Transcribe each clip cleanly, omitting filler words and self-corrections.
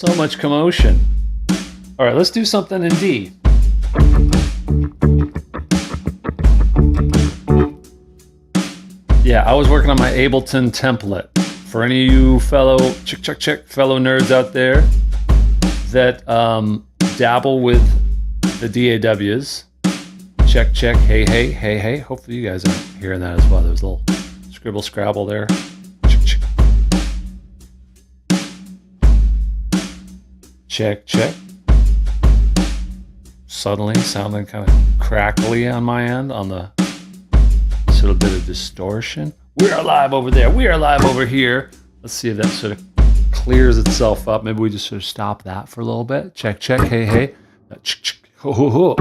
So much commotion. All right, let's do something in D. Yeah, I was working on my Ableton template. For any of you fellow fellow nerds out there that dabble with the DAWs, check, hey, hey, hey, hey. Hopefully you guys are hearing that as well. There's a little scribble scrabble there. Check, check. Suddenly sounding kind of crackly on my end on the little bit of distortion. We are live over there. We are live over here. Let's see if that sort of clears itself up. Maybe we just sort of stop that for a little bit. Check, check. Hey, hey. Ho, ho, ho.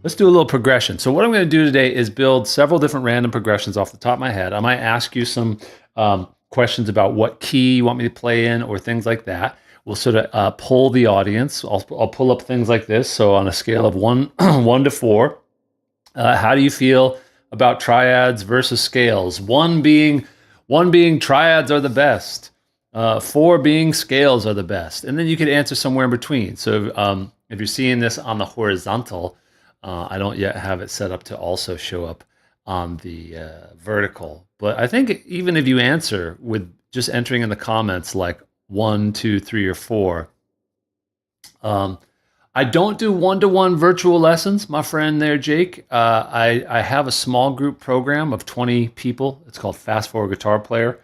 Let's do a little progression. So what I'm going to do today is build several different random progressions off the top of my head. I might ask you some questions about what key you want me to play in or things like that. We'll sort of poll the audience. I'll pull up things like this. So on a scale of 1 to 4, how do you feel about triads versus scales? One being triads are the best. 4 being scales are the best. And then you could answer somewhere in between. So if you're seeing this on the horizontal, I don't yet have it set up to also show up on the vertical. But I think even if you answer with just entering in the comments like 1, 2, 3, or 4, I don't do one-to-one virtual lessons, my friend there, Jake. I have a small group program of 20 people. It's called Fast Forward Guitar Player,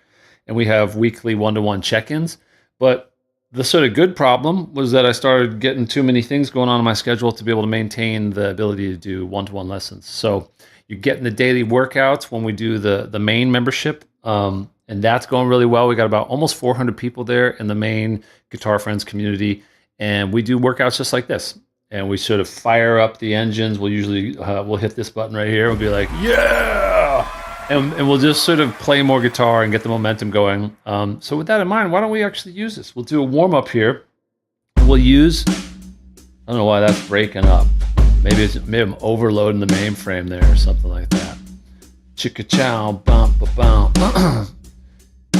and we have weekly one-to-one check-ins. But the sort of good problem was that I started getting too many things going on in my schedule to be able to maintain the ability to do one-to-one lessons. So you're getting the daily workouts when we do the main membership, and that's going really well. We got about almost 400 people there in the main Guitar Friends community, and we do workouts just like this. And we sort of fire up the engines. We'll usually we'll hit this button right here. We'll be like, yeah, and we'll just sort of play more guitar and get the momentum going. So with that in mind, why don't we actually use this? We'll do a warm up here. We'll use, I don't know why that's breaking up. Maybe I'm overloading the mainframe there or something like that. Chicka chow, bump, ba bum.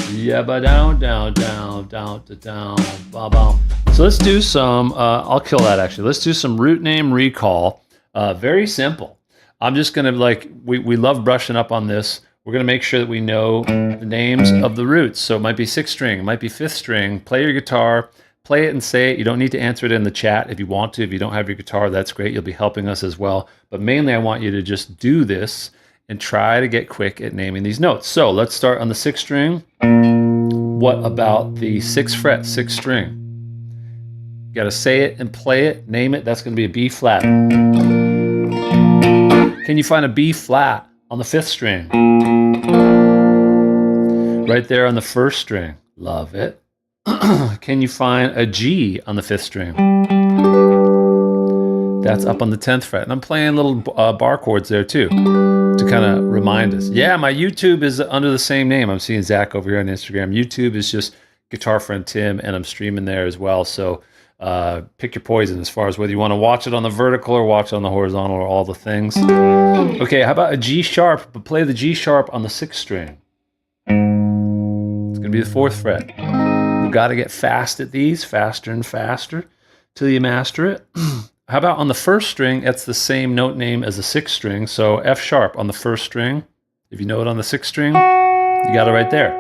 Yeah, ba down, down, down, down, down, ba bum. So let's do some, I'll kill that actually. Let's do some root name recall. Very simple. I'm just gonna we love brushing up on this. We're gonna make sure that we know the names of the roots. So it might be 6th string, it might be 5th string. Play your guitar. Play it and say it. You don't need to answer it in the chat if you want to. If you don't have your guitar, that's great. You'll be helping us as well. But mainly I want you to just do this and try to get quick at naming these notes. So let's start on the 6th string. What about the 6th fret, 6th string? You got to say it and play it, name it. That's going to be a B flat. Can you find a B flat on the 5th string? Right there on the 1st string. Love it. Can you find a G on the 5th string? That's up on the 10th fret. And I'm playing little bar chords there too to kind of remind us. Yeah, my YouTube is under the same name. I'm seeing Zach over here on Instagram. YouTube is just Guitar Friend Tim, and I'm streaming there as well. So pick your poison as far as whether you want to watch it on the vertical or watch it on the horizontal or all the things. Okay, how about a G sharp, but play the G sharp on the 6th string. It's going to be the 4th fret. Got to get fast at these, faster and faster till you master it. How about on the 1st string? That's the same note name as the 6th string. So F sharp on the 1st string. If you know it on the 6th string, you got it right there.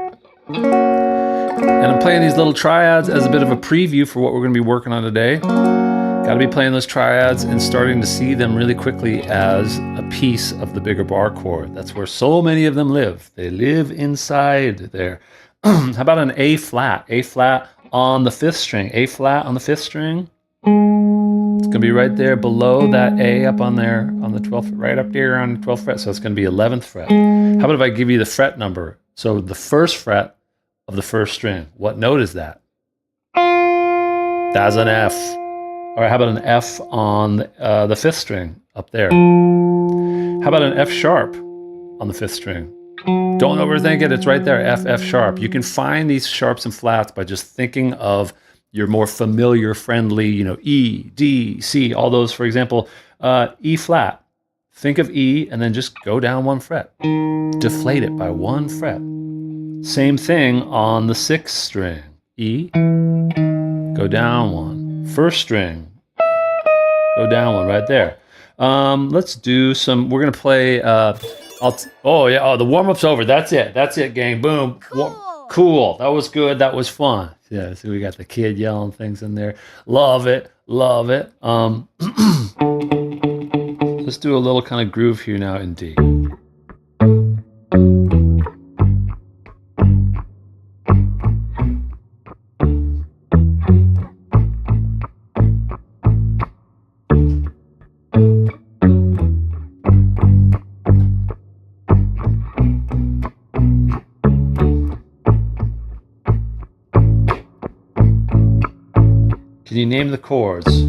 And I'm playing these little triads as a bit of a preview for what we're going to be working on today. Got to be playing those triads and starting to see them really quickly as a piece of the bigger bar chord. That's where so many of them live. They live inside there. How about an A flat? A flat on the 5th string. A flat on the 5th string. It's going to be right there below that A up on there on the 12th, right up there on the 12th fret. So it's going to be 11th fret. How about if I give you the fret number? So the 1st fret of the 1st string. What note is that? That's an F. All right, how about an F on the 5th string up there? How about an F sharp on the 5th string? Don't overthink it. It's right there, F, F sharp. You can find these sharps and flats by just thinking of your more familiar, friendly, E, D, C, all those, for example, E flat. Think of E and then just go down 1 fret. Deflate it by 1 fret. Same thing on the 6th string. E, go down 1. 1st string, go down 1 right there. Let's do some, we're gonna play, the warm-up's over. That's it, gang, boom. Cool, that was good, that was fun. Yeah, so we got the kid yelling things in there. Love it. Let's do a little kind of groove here now in D. Can you name the chords?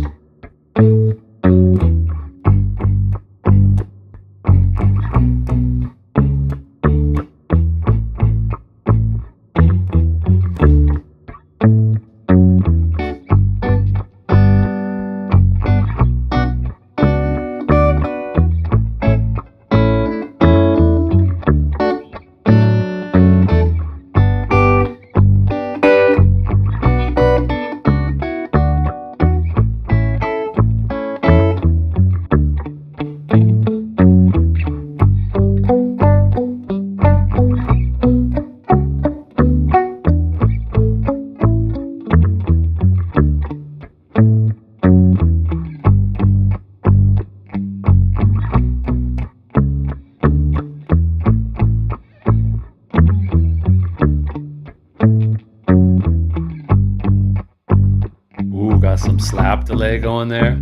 Some slap delay going there.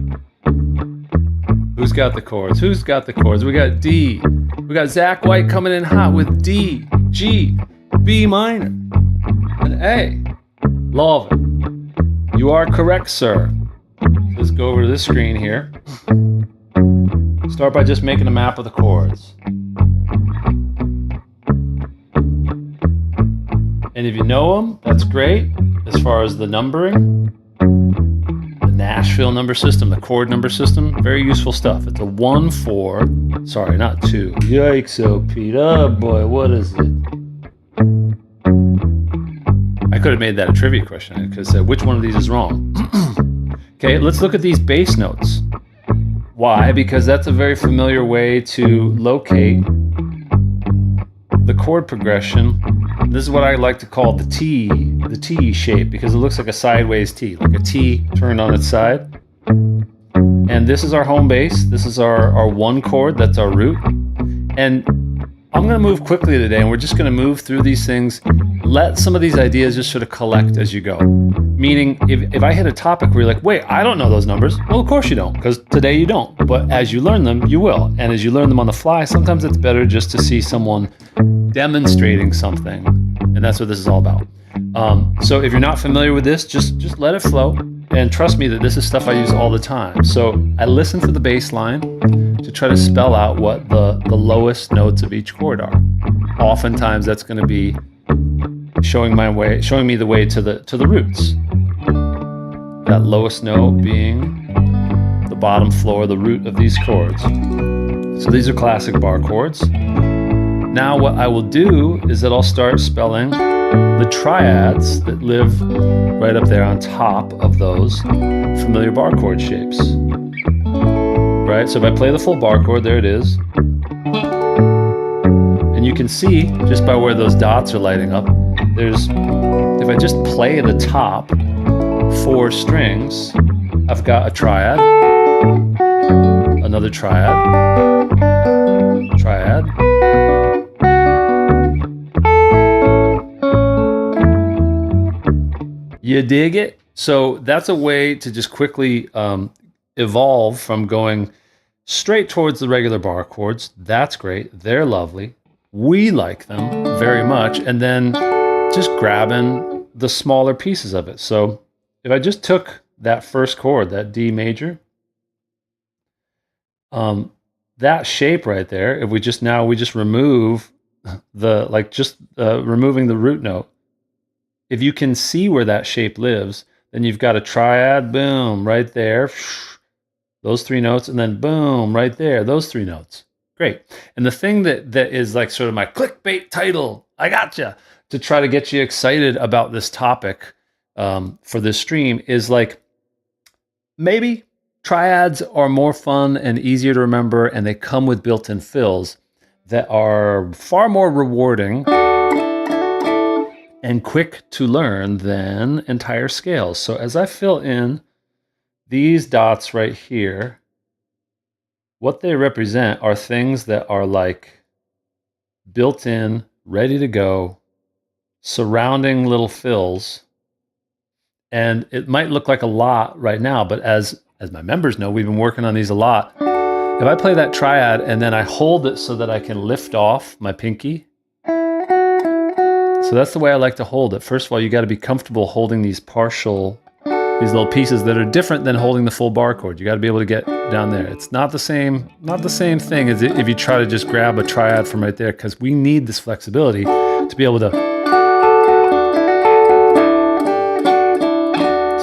Who's got the chords? We got D. We got Zach White coming in hot with D, G, B minor, and A. Love it. You are correct, sir. Let's go over to this screen here. Start by just making a map of the chords. And if you know them, that's great. As far as the numbering, Nashville number system, the chord number system, very useful stuff. It's a 1-4, sorry, not 2. Yikes, oh Pete, oh boy, what is it? I could have made that a trivia question. I could have said, which one of these is wrong? Okay, let's look at these bass notes. Why? Because that's a very familiar way to locate the chord progression. This is what I like to call the T shape, because it looks like a sideways T, like a T turned on its side. And this is our home bass. This is our 1 chord, that's our root. And I'm gonna move quickly today, and we're just gonna move through these things. Let some of these ideas just sort of collect as you go. Meaning, if I hit a topic where you're like, wait, I don't know those numbers. Well, of course you don't, because today you don't. But as you learn them, you will. And as you learn them on the fly, sometimes it's better just to see someone demonstrating something. And that's what this is all about. So if you're not familiar with this, just let it flow. And trust me that this is stuff I use all the time. So I listen to the bass line to try to spell out what the lowest notes of each chord are. Oftentimes that's going to be showing me the way to the roots. That lowest note being the bottom floor, the root of these chords. So these are classic bar chords. Now what I will do is that I'll start spelling the triads that live right up there on top of those familiar bar chord shapes. Right, so if I play the full bar chord, there it is. And you can see, just by where those dots are lighting up, if I just play the top 4 strings, I've got a triad, another triad, triad, you dig it? So that's a way to just quickly evolve from going straight towards the regular bar chords. That's great. They're lovely. We like them very much. And then just grabbing the smaller pieces of it. So if I just took that first chord, that D major, that shape right there, if we just remove removing the root note, if you can see where that shape lives, then you've got a triad, boom, right there, those 3 notes, and then boom, right there, those 3 notes. Great. And the thing that is like sort of my clickbait title, I gotcha, to try to get you excited about this topic for this stream is like, maybe triads are more fun and easier to remember, and they come with built-in fills that are far more rewarding and quick to learn than entire scales. So as I fill in these dots right here, what they represent are things that are like built in, ready to go, surrounding little fills. And it might look like a lot right now, but as my members know, we've been working on these a lot. If I play that triad and then I hold it so that I can lift off my pinky. So that's the way I like to hold it. First of all, you got to be comfortable holding these little pieces that are different than holding the full bar chord. You got to be able to get down there. It's not the same thing as if you try to just grab a triad from right there, because we need this flexibility to be able to.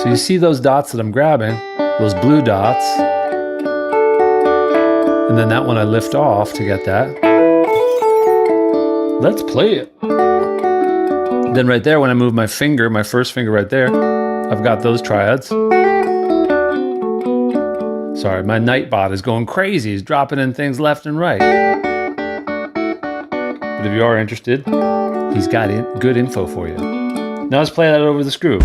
So you see those dots that I'm grabbing, those blue dots, and then that one I lift off to get that. Let's play it. Then right there, when I move my finger, my first finger right there, I've got those triads. Sorry, my Nightbot is going crazy. He's dropping in things left and right. But if you are interested, he's got good info for you. Now let's play that over the screw.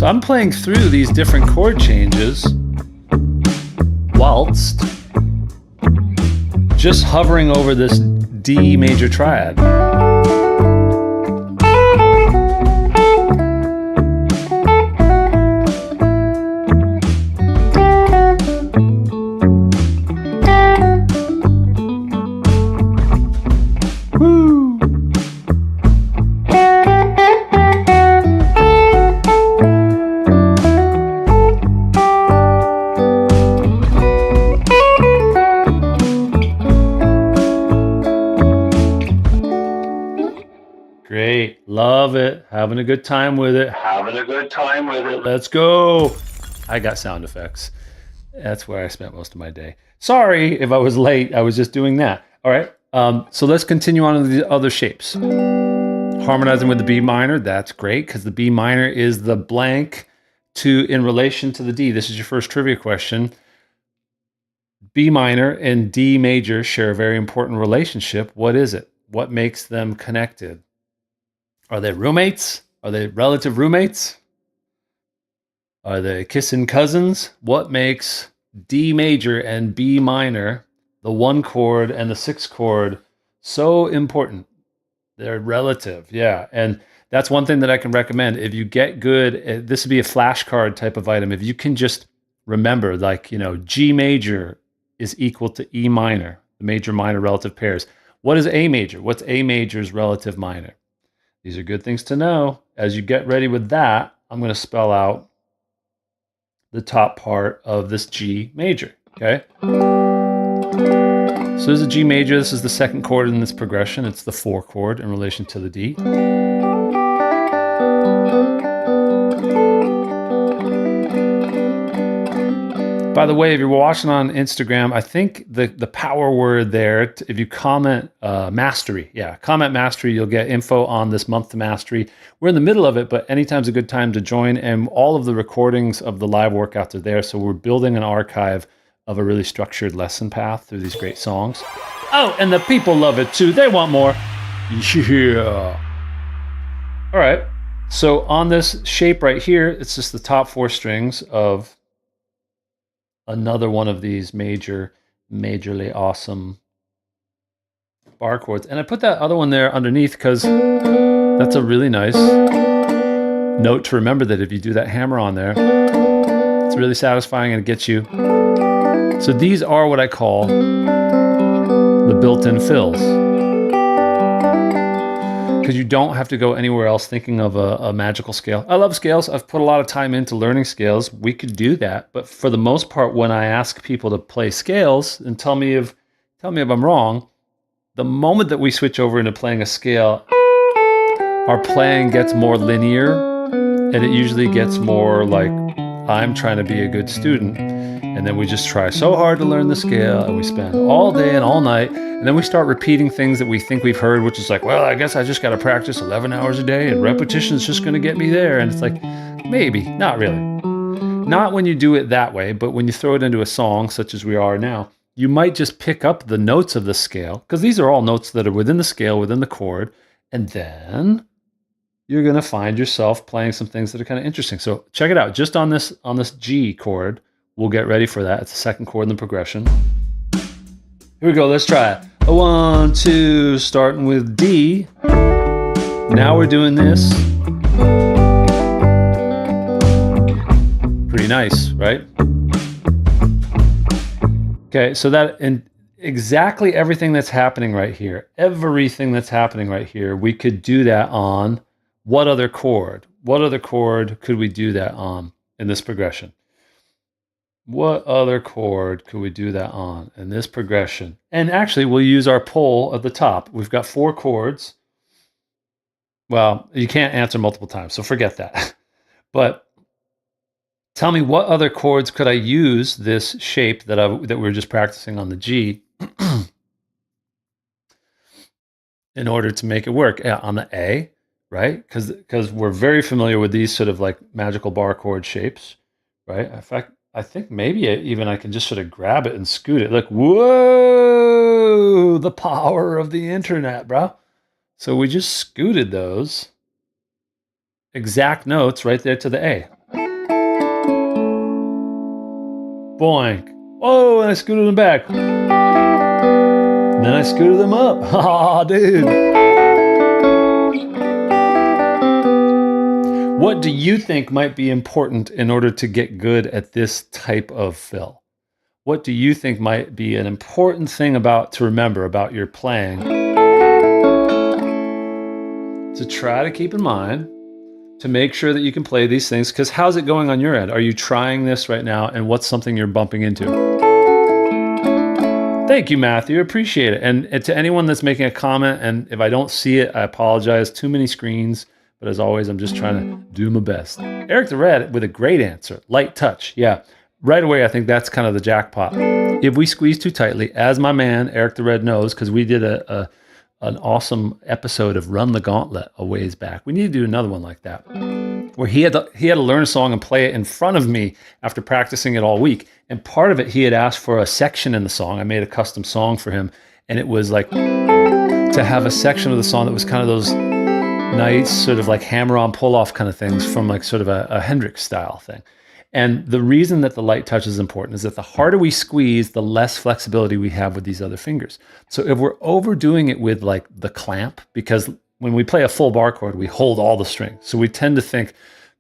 I'm playing through these different chord changes whilst just hovering over this D major triad. Love it. Having a good time with it. Let's go. I got sound effects. That's where I spent most of my day. Sorry if I was late. I was just doing that. All right. So let's continue on to the other shapes. Harmonizing with the B minor. That's great because the B minor is the blank in relation to the D. This is your first trivia question. B minor and D major share a very important relationship. What is it? What makes them connected? Are they roommates? Are they relative roommates? Are they kissing cousins? What makes D major and B minor, the 1 chord and the 6 chord, so important? They're relative, yeah. And that's one thing that I can recommend. If you get good, this would be a flashcard type of item. If you can just remember, like, G major is equal to E minor, the major-minor relative pairs. What is A major? What's A major's relative minor? These are good things to know. As you get ready with that, I'm going to spell out the top part of this G major, okay? So there's a G major. This is the 2nd chord in this progression. It's the 4 chord in relation to the D. By the way, if you're watching on Instagram, I think the power word there, if you comment mastery, comment mastery, you'll get info on this month to mastery. We're in the middle of it, but anytime's a good time to join, and all of the recordings of the live workouts are there, so we're building an archive of a really structured lesson path through these great songs. Oh, and the people love it too. They want more. Yeah. All right. So on this shape right here, it's just the top 4 strings of another one of these majorly awesome bar chords. And I put that other one there underneath because that's a really nice note to remember, that if you do that hammer on there, it's really satisfying and it gets you. So these are what I call the built-in fills, because you don't have to go anywhere else thinking of a magical scale. I love scales. I've put a lot of time into learning scales. We could do that. But for the most part, when I ask people to play scales, and tell me if I'm wrong, The moment that we switch over into playing a scale, our playing gets more linear, and it usually gets more like, I'm trying to be a good student. And then we just try so hard to learn the scale, and we spend all day and all night, and then we start repeating things that we think we've heard, which is like, well, I guess I just got to practice 11 hours a day, and repetition is just going to get me there. And it's like, maybe, not really. Not when you do it that way, but when you throw it into a song, such as we are now, you might just pick up the notes of the scale, because these are all notes that are within the scale, within the chord, and then you're going to find yourself playing some things that are kind of interesting. So check it out. Just on this G chord, we'll get ready for that. It's the second chord in the progression. Here we go. Let's try it. A 1, 2, starting with D. Now we're doing this. Pretty nice, right? Okay, so that, and exactly everything that's happening right here, we could do that on what other chord? What other chord could we do that on in this progression? What other chord could we do that on in this progression? And actually, we'll use our poll at the top. We've got 4 chords. Well, you can't answer multiple times, so forget that. But tell me, what other chords could I use this shape that we were just practicing on the G in order to make it work? Yeah, on the A, right? Because we're very familiar with these sort of like magical bar chord shapes, right? In fact, I think maybe even I can just sort of grab it and scoot it. Like, whoa, the power of the internet, bro. So we just scooted those exact notes right there to the A. Boink. Oh, and I scooted them back. And then I scooted them up. Ah, dude. What do you think might be important in order to get good at this type of fill? What do you think might be an important thing to remember about your playing? To try to keep in mind, to make sure that you can play these things, because how's it going on your end? Are you trying this right now, and what's something you're bumping into? Thank you, Matthew. Appreciate it. And to anyone that's making a comment, and if I don't see it, I apologize. Too many screens. But as always, I'm just trying to do my best. Eric the Red with a great answer. Light touch. Yeah. Right away, I think that's kind of the jackpot. If we squeeze too tightly, as my man Eric the Red knows, because we did an awesome episode of Run the Gauntlet a ways back. We need to do another one like that, where he had to learn a song and play it in front of me after practicing it all week. And part of it, he had asked for a section in the song. I made a custom song for him, and it was like to have a section of the song that was kind of those nice sort of like hammer-on pull-off kind of things from like sort of a Hendrix style thing. And the reason that the light touch is important is that the harder we squeeze, the less flexibility we have with these other fingers. So if we're overdoing it with like the clamp, because when we play a full bar chord, we hold all the strings. So we tend to think,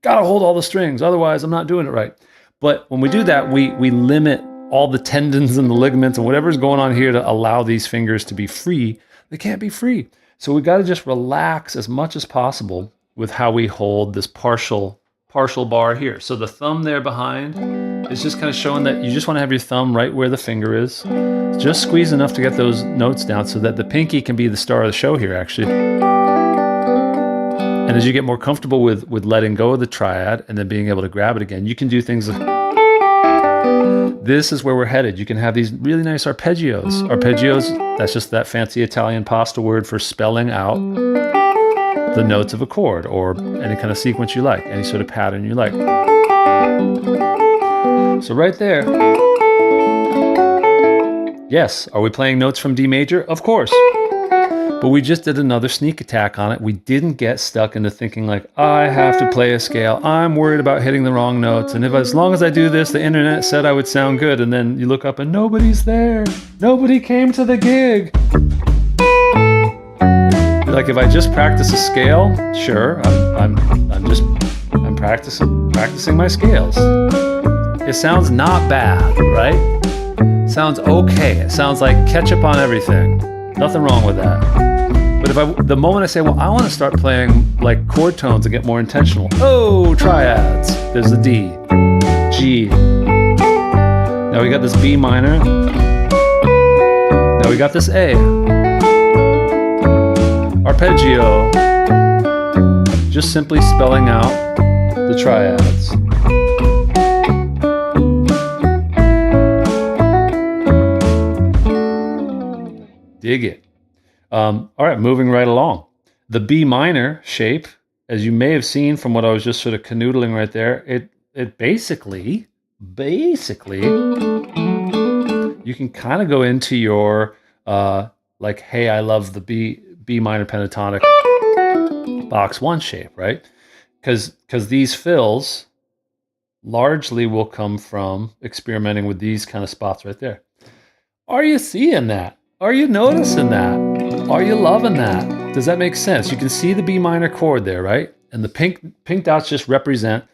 gotta hold all the strings, otherwise I'm not doing it right. But when we do that, we limit all the tendons and the ligaments and whatever's going on here to allow these fingers to be free. They can't be free. So we got to just relax as much as possible with how we hold this partial bar here. So the thumb there behind is just kind of showing that you just want to have your thumb right where the finger is. Just squeeze enough to get those notes down so that the pinky can be the star of the show here, actually. And as you get more comfortable with letting go of the triad and then being able to grab it again, you can do things like, this is where we're headed. You can have these really nice arpeggios. Arpeggios, that's just that fancy Italian pasta word for spelling out the notes of a chord or any kind of sequence you like, any sort of pattern you like. So right there. Yes, are we playing notes from D major? Of course. But we just did another sneak attack on it. We didn't get stuck into thinking like, I have to play a scale. I'm worried about hitting the wrong notes. And as long as I do this, the internet said I would sound good. And then you look up and nobody's there. Nobody came to the gig. Like if I just practice a scale, sure, I'm practicing my scales. It sounds not bad, right? Sounds okay. It sounds like ketchup on everything. Nothing wrong with that. But the moment I say, well, I want to start playing like chord tones and get more intentional. Oh, triads. There's the D, G. Now we got this B minor. Now we got this A. arpeggio. Just simply spelling out the triads. Dig it. All right, moving right along. The B minor shape, as you may have seen from what I was just sort of canoodling right there, it basically, you can kind of go into your, like, hey, I love the B minor pentatonic box 1 shape, right? Because these fills largely will come from experimenting with these kind of spots right there. Are you seeing that? Are you noticing that? Are you loving that? Does that make sense? You can see the B minor chord there, right? And the pink dots just represent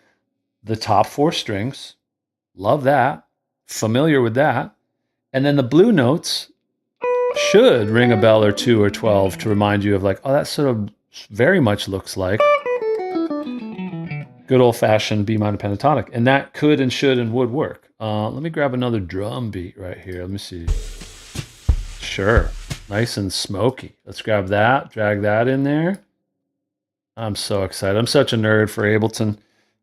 the top 4 strings. Love that. Familiar with that. And then the blue notes should ring a bell or 2 or 12 to remind you of like, oh, that sort of very much looks like good old-fashioned B minor pentatonic. And that could and should and would work. Let me grab another drum beat right here. Let me see. Sure. Nice and smoky. Let's grab that, drag that in there. I'm so excited. I'm such a nerd for Ableton.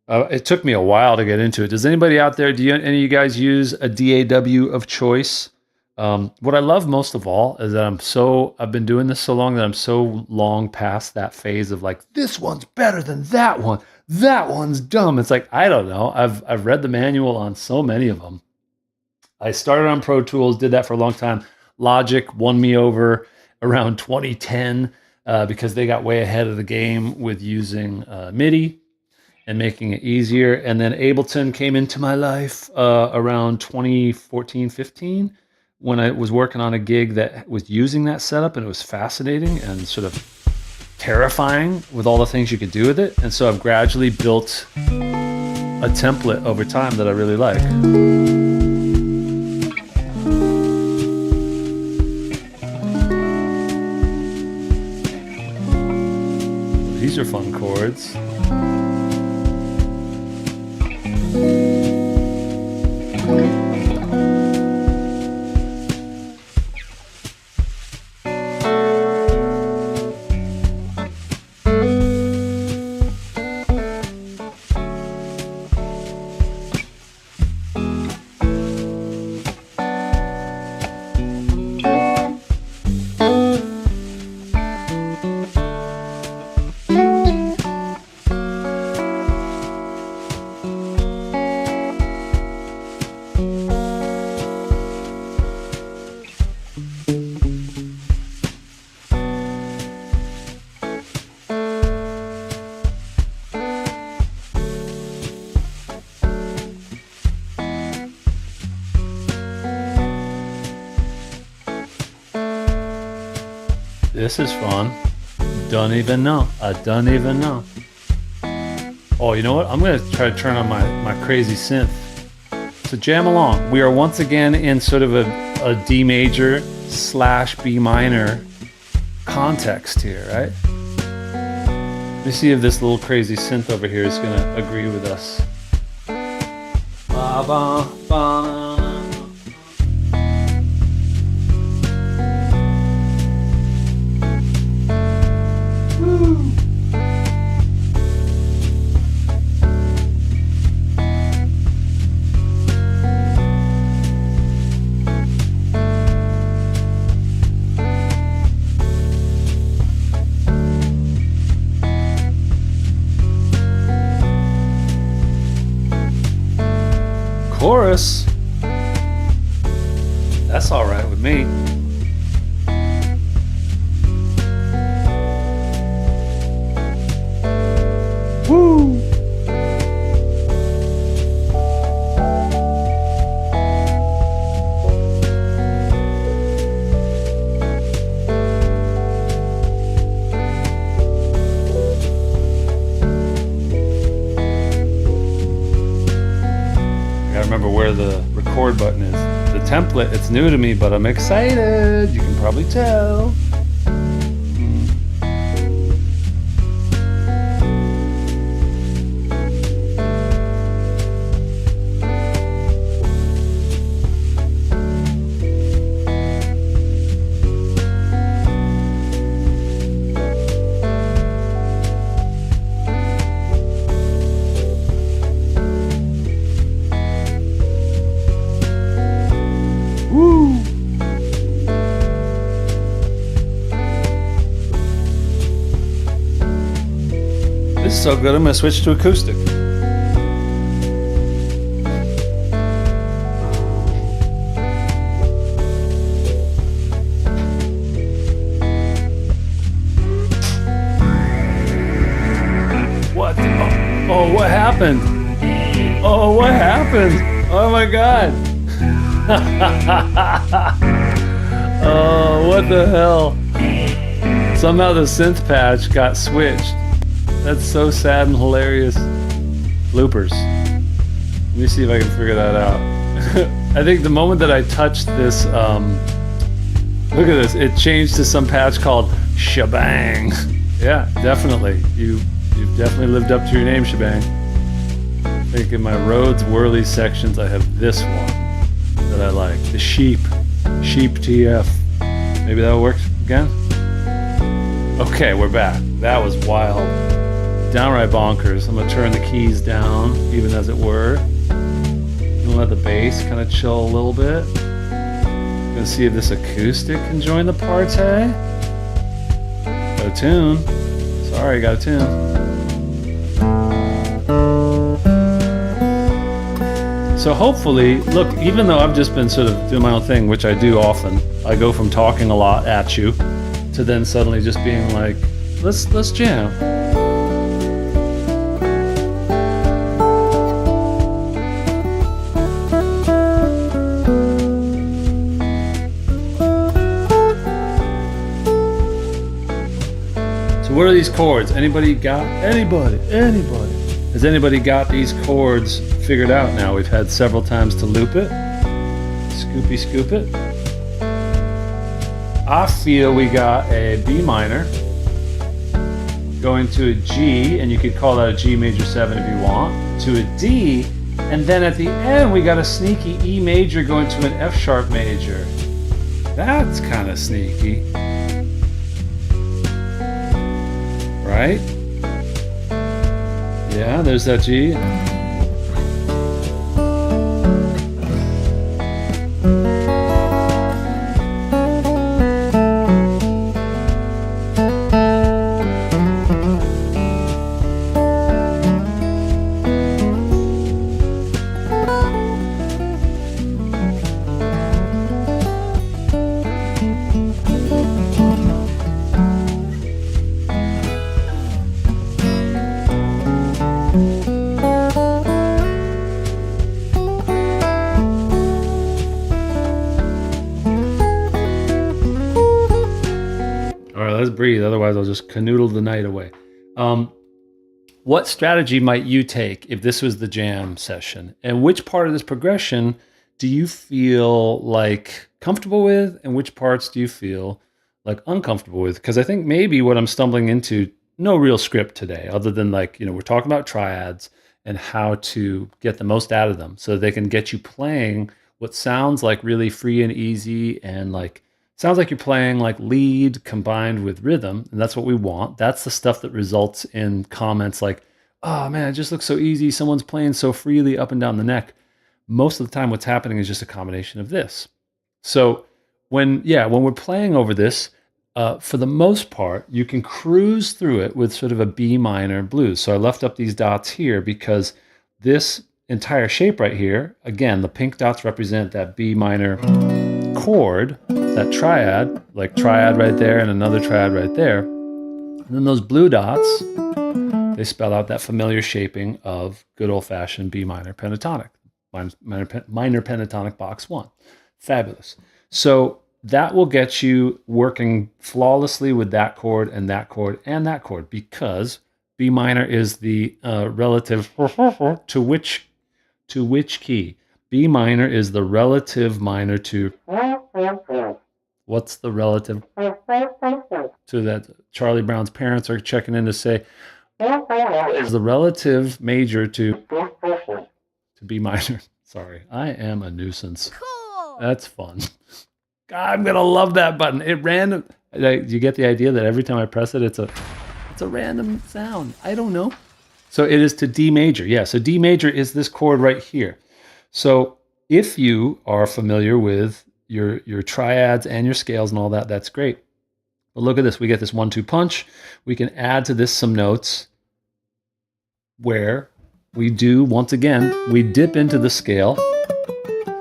It took me a while to get into it. Does anybody out there, any of you guys use a DAW of choice? What I love most of all is that I've been doing this so long that I'm so long past that phase of like, this one's better than that one. That one's dumb. It's like, I don't know. I've read the manual on so many of them. I started on Pro Tools, did that for a long time. Logic won me over around 2010 because they got way ahead of the game with using MIDI and making it easier. And then Ableton came into my life around 2014, 15 when I was working on a gig that was using that setup, and it was fascinating and sort of terrifying with all the things you could do with it. And so I've gradually built a template over time that I really like. These are fun chords. This is fun. Don't even know. I don't even know. Oh, you know what? I'm going to try to turn on my crazy synth. So jam along. We are once again in sort of a D major / B minor context here, right? Let me see if this little crazy synth over here is going to agree with us. Ba, ba, ba. Chorus. That's all right with me. Woo! Remember where the record button is. The template, it's new to me, but I'm excited. You can probably tell. This is so good, I'm going to switch to acoustic. What? Oh, what happened? Oh, what happened? Oh my God. Oh, what the hell? Somehow the synth patch got switched. That's so sad and hilarious. Bloopers. Let me see if I can figure that out. I think the moment that I touched this, look at this, it changed to some patch called Shebang. Yeah, definitely. You've definitely lived up to your name, Shebang. I think in my Rhodes Whirly sections, I have this one that I like. The Sheep TF. Maybe that'll work again? Okay, we're back. That was wild. Downright bonkers. I'm gonna turn the keys down, even as it were. Gonna let the bass kind of chill a little bit. Gonna see if this acoustic can join the party. Got a tune. Sorry, got a tune. So hopefully, look, even though I've just been sort of doing my own thing, which I do often, I go from talking a lot at you to then suddenly just being like, let's jam. So what are these chords? Anybody? Has anybody got these chords figured out now? We've had several times to loop it. Scoop it. I feel we got a B minor going to a G, and you could call that a G major 7 if you want, to a D, and then at the end we got a sneaky E major going to an F sharp major. That's kind of sneaky. Right? Yeah, there's that G. Breathe, otherwise I'll just canoodle the night away. What strategy might you take if this was the jam session? And which part of this progression do you feel like comfortable with, and which parts do you feel like uncomfortable with? Because I think maybe what I'm stumbling into, no real script today, other than like, we're talking about triads and how to get the most out of them so they can get you playing what sounds like really free and easy, and like sounds like you're playing like lead combined with rhythm, and that's what we want. That's the stuff that results in comments like, oh man, it just looks so easy. Someone's playing so freely up and down the neck. Most of the time what's happening is just a combination of this. So when we're playing over this, for the most part, you can cruise through it with sort of a B minor blues. So I left up these dots here because this entire shape right here, again, the pink dots represent that B minor chord, that triad, like triad right there and another triad right there. And then those blue dots, they spell out that familiar shaping of good old-fashioned B minor pentatonic, minor pentatonic box 1. Fabulous. So that will get you working flawlessly with that chord and that chord and that chord, because B minor is the relative to which key? B minor is the relative minor to, what's the relative to that? Charlie Brown's parents are checking in to say, is the relative major to B minor. Sorry, I am a nuisance. Cool. That's fun. God, I'm gonna love that button. It random. You get the idea that every time I press it, it's a random sound. I don't know. So it is to D major. Yeah. So D major is this chord right here. So if you are familiar with your triads and your scales and all that, that's great. But look at this. We get this 1-2 punch. We can add to this some notes. where we do, once again, we dip into the scale,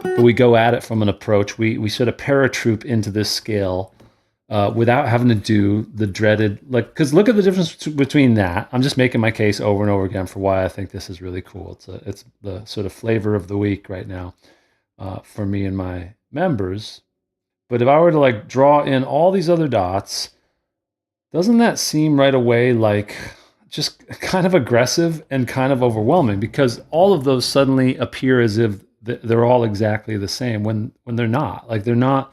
but we go at it from an approach. We sort of paratroop into this scale without having to do the dreaded, like, because look at the difference between that. I'm just making my case over and over again for why I think this is really cool. It's the sort of flavor of the week right now for me and my members. But if I were to like draw in all these other dots, doesn't that seem right away like just kind of aggressive and kind of overwhelming, because all of those suddenly appear as if they're all exactly the same when they're not. Like they're not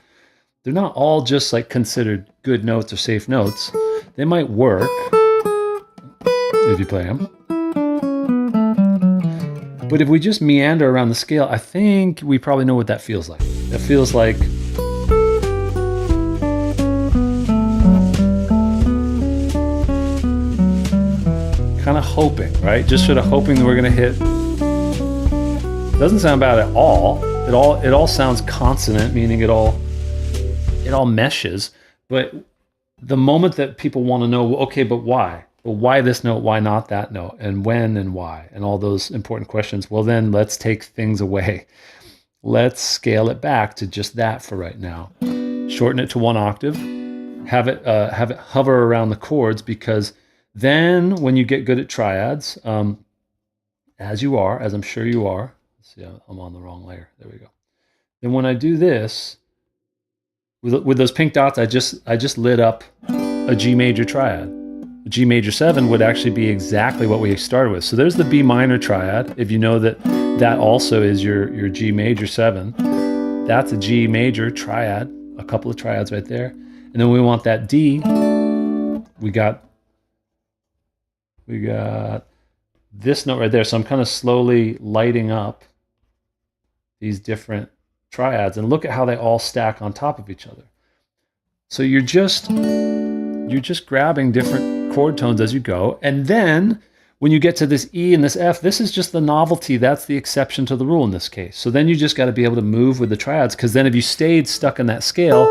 all just like considered good notes or safe notes. They might work if you play them. But if we just meander around the scale, I think we probably know what that feels like. It feels like kind of hoping, right? Just sort of hoping that we're going to hit. Doesn't sound bad at all. It all sounds consonant, meaning it all meshes. But the moment that people want to know, okay, but why? Well, why this note? Why not that note? And when and why? And all those important questions. Well, then let's take things away. Let's scale it back to just that for right now. Shorten it to 1 octave. Have it hover around the chords, because then when you get good at triads, as I'm sure you are. Let's see, I'm on the wrong layer. There we go. Then when I do this, with those pink dots, I just lit up a G major triad. A G major 7 would actually be exactly what we started with. So there's the B minor triad. If you know that also is your G major 7, that's a G major triad, a couple of triads right there. And then we want that D. We got this note right there. So I'm kind of slowly lighting up these different triads, and look at how they all stack on top of each other. So you're just grabbing different chord tones as you go. And then when you get to this E and this F, this is just the novelty. That's the exception to the rule in this case. So then you just got to be able to move with the triads, because then if you stayed stuck in that scale,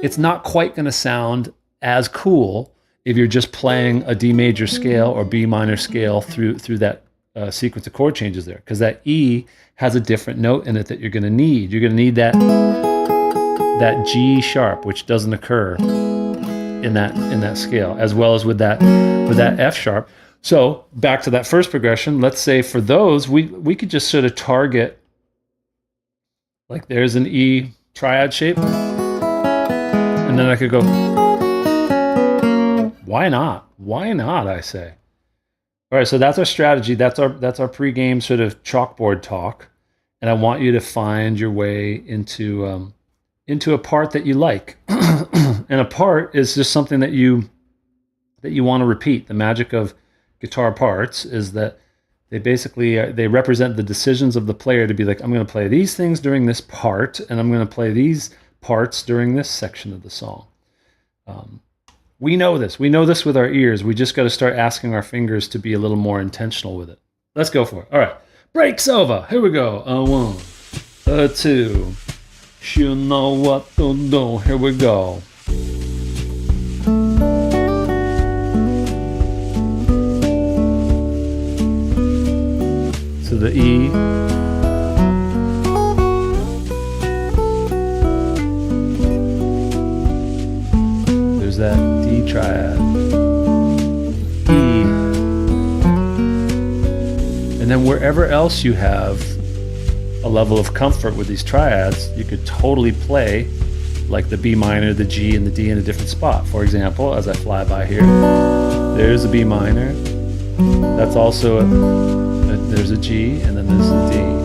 it's not quite going to sound as cool if you're just playing a D major scale or B minor scale through that sequence of chord changes there, because that E has a different note in it that you're going to need. You're going to need that G sharp, which doesn't occur in that scale, as well as with that F sharp. So back to that first progression. Let's say for those, we could just sort of target, like there's an E triad shape, and then I could go. Why not? Why not, I say. All right, so that's our strategy. That's our pregame sort of chalkboard talk. And I want you to find your way into a part that you like. And a part is just something that you want to repeat. The magic of guitar parts is that they basically they represent the decisions of the player to be like, I'm going to play these things during this part, and I'm going to play these parts during this section of the song. We know this. We know this with our ears. We just got to start asking our fingers to be a little more intentional with it. Let's go for it. All right. Breaks over. Here we go. A 1, a 2. You know what to do. Here we go. To the E. There's that D triad. E. And then wherever else you have a level of comfort with these triads, you could totally play like the B minor, the G, and the D in a different spot. For example, as I fly by here, there's a B minor. That's also there's a G, and then there's a D.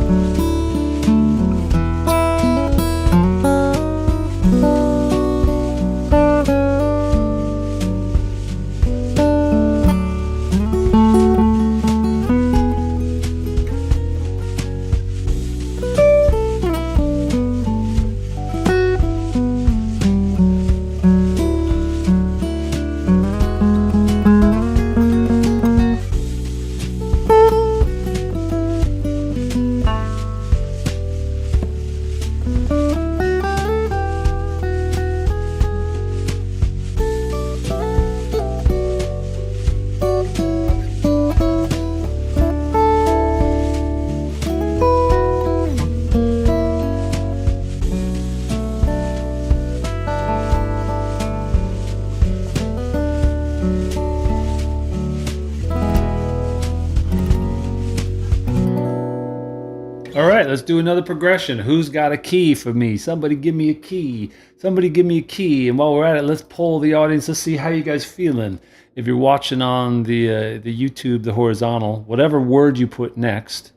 All right, let's do another progression. Who's got a key for me? Somebody give me a key. Somebody give me a key. And while we're at it, let's poll the audience. Let's see how you guys feeling. If you're watching on the YouTube, the horizontal, whatever word you put next,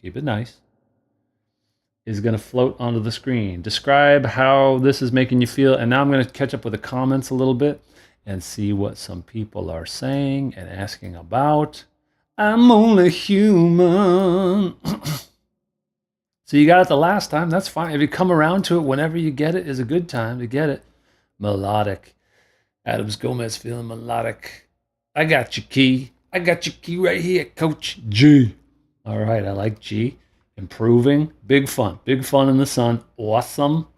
keep it nice, is going to float onto the screen. Describe how this is making you feel. And now I'm going to catch up with the comments a little bit and see what some people are saying and asking about. I'm only human. So you got it the last time, that's fine. If you come around to it whenever you get it, is a good time to get it. Melodic. Adams Gomez feeling melodic. I got your key. I got your key right here, Coach G. All right, I like G. Improving. Big fun. Big fun in the sun. Awesome.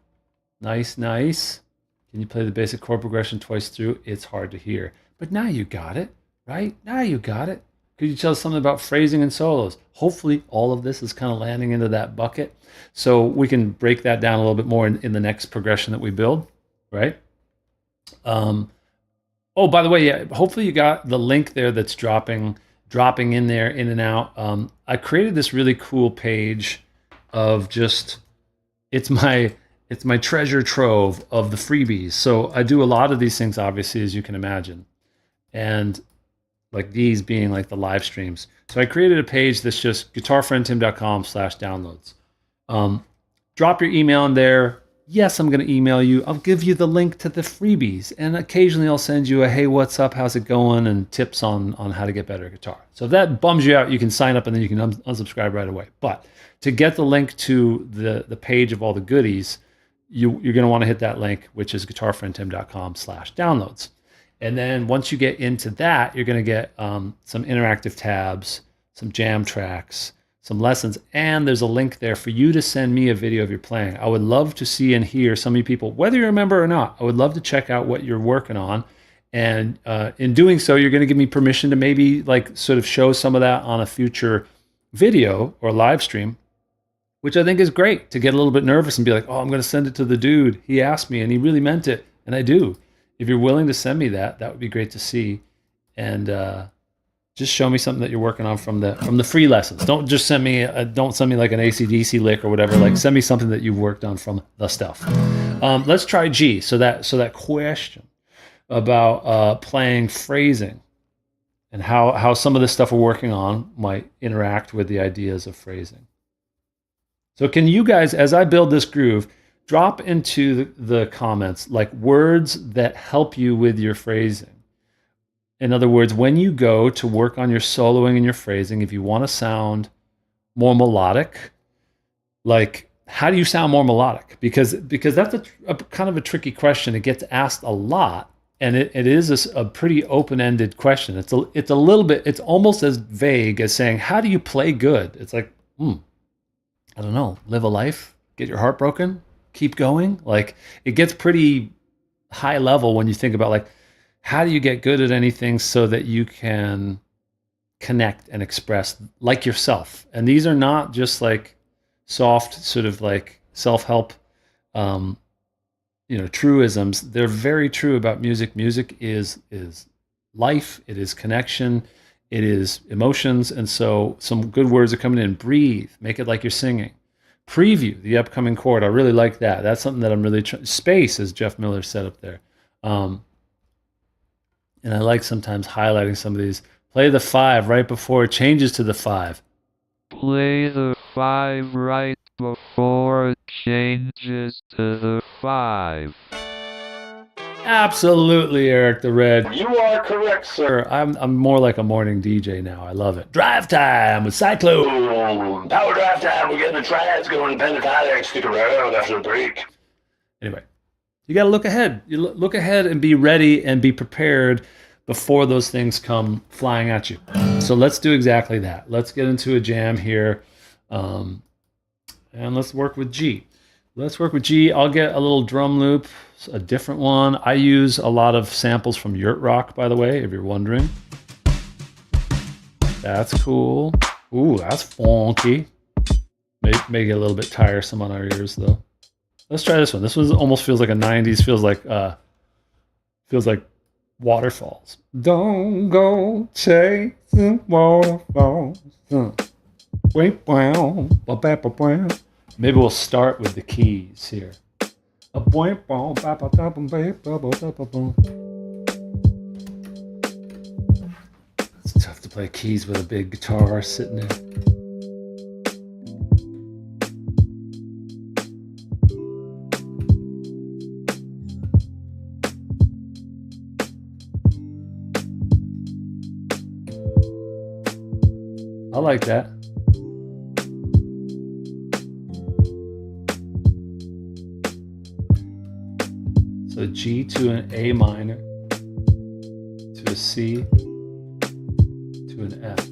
Nice, nice. Can you play the basic chord progression twice through? It's hard to hear. But now you got it, right? Now you got it. Could you tell us something about phrasing and solos? Hopefully all of this is kind of landing into that bucket. So we can break that down a little bit more in the next progression that we build, right? Oh, by the way, yeah, hopefully you got the link there that's dropping in there, in and out. I created this really cool page of just, it's my treasure trove of the freebies. So I do a lot of these things, obviously, as you can imagine. And like these being like the live streams. So I created a page that's just guitarfriendtim.com/downloads. Drop your email in there. Yes, I'm going to email you. I'll give you the link to the freebies. And occasionally I'll send you a, hey, what's up? How's it going? And tips on how to get better at guitar. So if that bums you out, you can sign up and then you can unsubscribe right away. But to get the link to the page of all the goodies, you're going to want to hit that link, which is guitarfriendtim.com/downloads. And then once you get into that, you're going to get some interactive tabs, some jam tracks, some lessons, and there's a link there for you to send me a video of your playing. I would love to see and hear some of you people, whether you're a member or not. I would love to check out what you're working on. And in doing so, you're going to give me permission to maybe like sort of show some of that on a future video or live stream, which I think is great, to get a little bit nervous and be like, oh, I'm going to send it to the dude. He asked me and he really meant it. And I do. If you're willing to send me that, that would be great to see. And just show me something that you're working on from the free lessons. Don't just send me like an AC/DC lick or whatever. Like send me something that you've worked on from the stuff. Let's try G. So that question about playing phrasing and how some of the stuff we're working on might interact with the ideas of phrasing. So can you guys, as I build this groove, drop into the comments like words that help you with your phrasing. In other words, when you go to work on your soloing and your phrasing, if you want to sound more melodic, like how do you sound more melodic? Because that's a kind of a tricky question. It gets asked a lot, and it is a pretty open-ended question. It's a little bit, it's almost as vague as saying, how do you play good? It's like, I don't know, live a life, get your heart broken, keep going. Like it gets pretty high level when you think about like, how do you get good at anything so that you can connect and express like yourself? And these are not just like soft sort of like self-help, truisms. They're very true about music. Music is life. It is connection. It is emotions. And so some good words are coming in. Breathe. Make it like you're singing. Preview the upcoming chord. I really like that. That's something that I'm really space, as Jeff Miller said up there. And I like sometimes highlighting some of these. Play the 5 right before it changes to the 5. Play the 5 right before it changes to the 5. Absolutely, Eric the Red. You are correct, sir. I'm more like a morning DJ now. I love it. Drive time with Cyclone. Power drive time. We're getting the Triads going. Independent Alex. Stick around after the break. Anyway, you got to look ahead. You look ahead and be ready and be prepared before those things come flying at you. So let's do exactly that. Let's get into a jam here, and let's work with G. Let's work with G. I'll get a little drum loop, a different one. I use a lot of samples from Yurt Rock, by the way, if you're wondering. That's cool. Ooh, that's funky. Make it a little bit tiresome on our ears, though. Let's try this one. This one almost feels like a 90s, feels like waterfalls. Don't go chasing waterfalls. Maybe we'll start with the keys here. It's tough to play keys with a big guitar sitting there. I like that. So G to an A minor, to a C, to an F.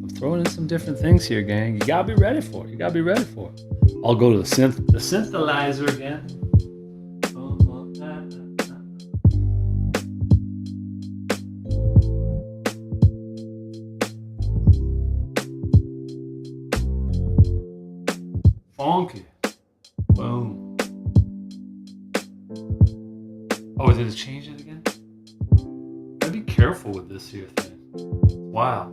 I'm throwing in some different things here, gang. You gotta be ready for it. You gotta be ready for it. I'll go to the synthesizer again. Funky. Boom. Oh, did it change it again? Gotta be careful with this here thing. Wow.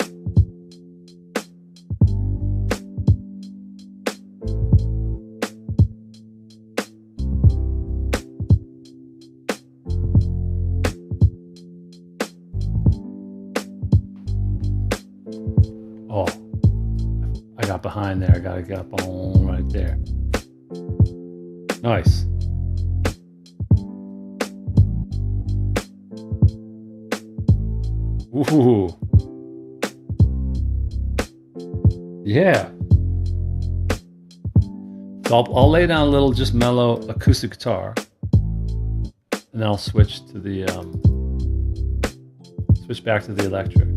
Oh. I got behind there. I gotta get up on right there. Nice. Ooh. Yeah. So I'll lay down a little just mellow acoustic guitar, and then I'll switch to the switch back to the electric.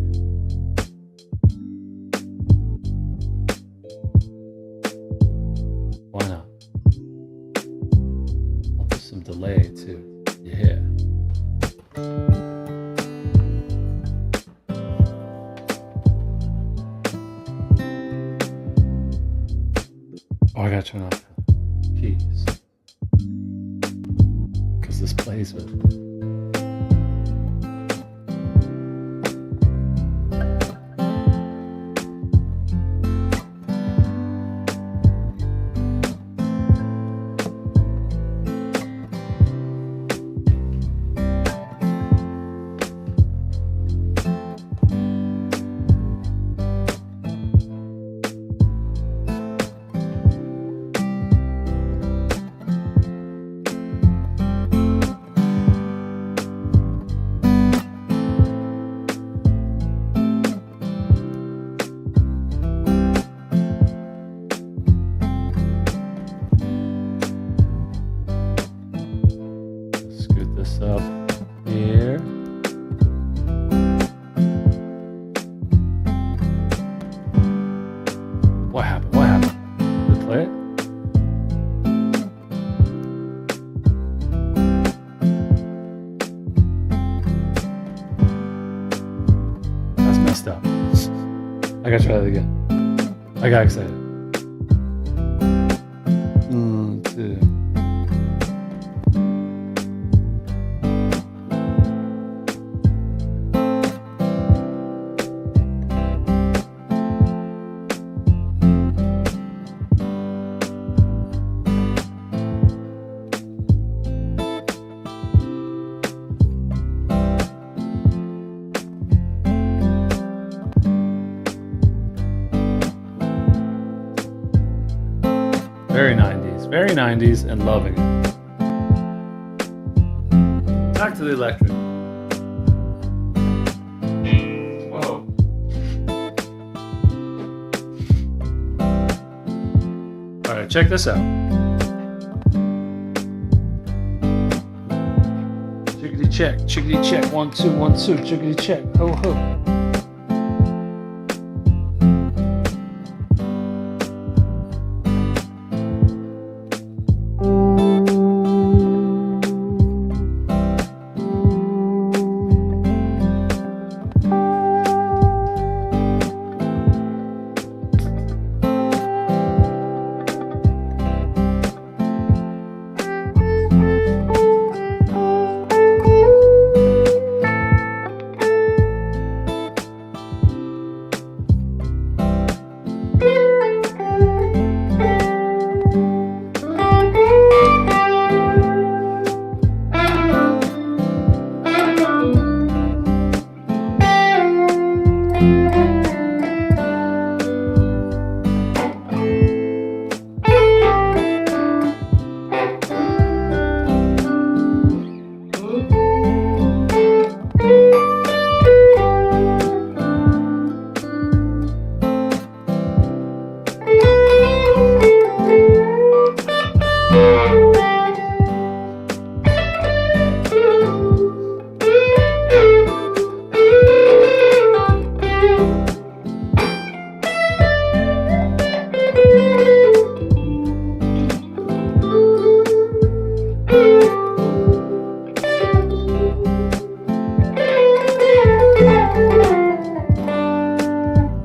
Why not? I'll do some delay too. Yeah. Oh, I gotta turn off the keys because this plays with it. Up here. What happened? What happened? Did it play it? That's messed up. I gotta try that again. I got excited. 1, 2. Very 90s and loving it. Back to the electric. Whoa. All right, check this out. Chickadee check, 1 2 1 2, chickadee check, ho ho.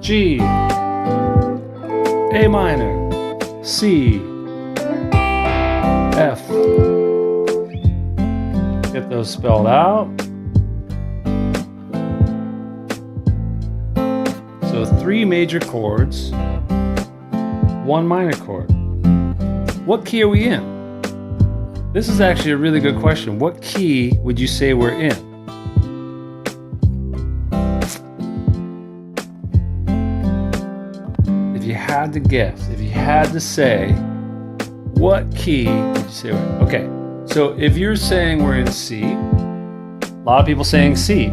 G, A minor, C, F. Get those spelled out. So 3 major chords, 1 minor chord. What key are we in? This is actually a really good question. What key would you say we're in? If you had to guess, if you had to say, what key would you say we're in? Okay, so if you're saying we're in C, a lot of people saying C.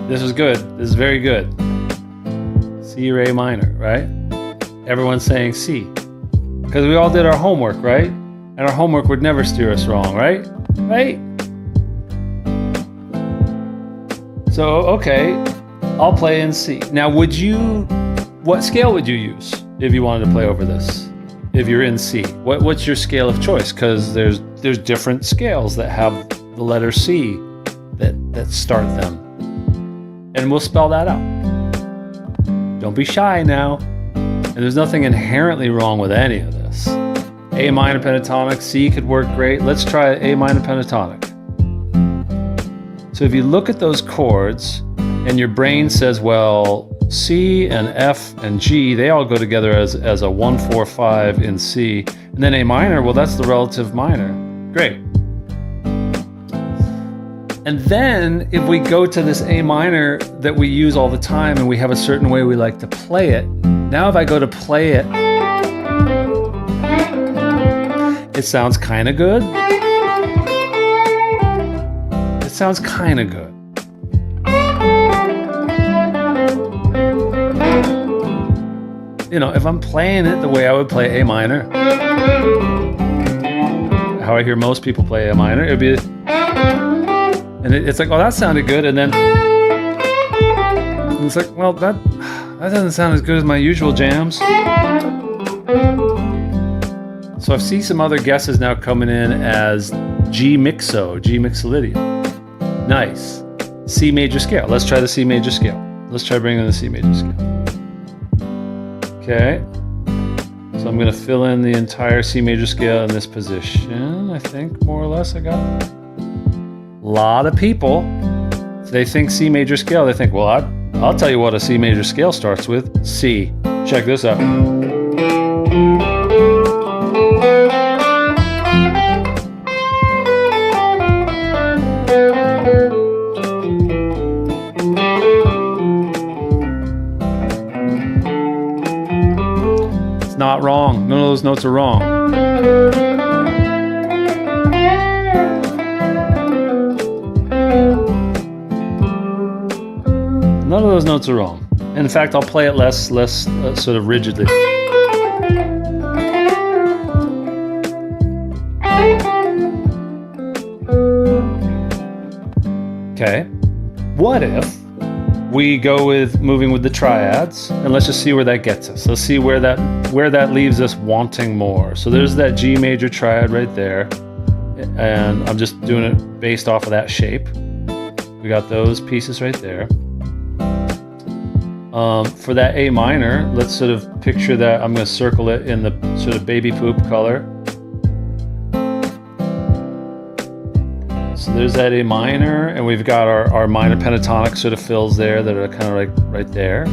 This is good. This is very good. C or A minor, right? Everyone's saying C. Because we all did our homework, right? And our homework would never steer us wrong, right? Right? So, okay, I'll play in C. Now, what scale would you use if you wanted to play over this? If you're in C, what's your scale of choice? Because there's different scales that have the letter C that start them. And we'll spell that out. Don't be shy now. And there's nothing inherently wrong with any of this. A minor pentatonic, C could work great. Let's try A minor pentatonic. So if you look at those chords and your brain says, well, C and F and G, they all go together as a 1, 4, 5 in C. And then A minor, well, that's the relative minor. Great. And then if we go to this A minor that we use all the time and we have a certain way we like to play it, now if I go to play it, it sounds kind of good. It sounds kind of good. You know, if I'm playing it the way I would play A minor, how I hear most people play A minor, it'd be, and it's like, oh, that sounded good, and then it's like, well, that doesn't sound as good as my usual jams. So I see some other guesses now coming in as G mixolydian. Nice. C major scale. Let's try the C major scale. Let's try bringing in the C major scale. Okay. So I'm going to fill in the entire C major scale in this position. I think more or less I got it. A lot of people, they think C major scale. They think, well, I'll tell you what a C major scale starts with. C. Check this out. It's not wrong. None of those notes are wrong. None of those notes are wrong. In fact, I'll play it less sort of rigidly. Okay. What if we go with moving with the triads, and let's just see where that gets us. Let's see where that leaves us wanting more. So there's that G major triad right there, and I'm just doing it based off of that shape. We got those pieces right there. For that A minor, let's sort of picture that. I'm going to circle it in the sort of baby poop color. So there's that A minor, and we've got our minor pentatonic sort of fills there that are kind of like right there.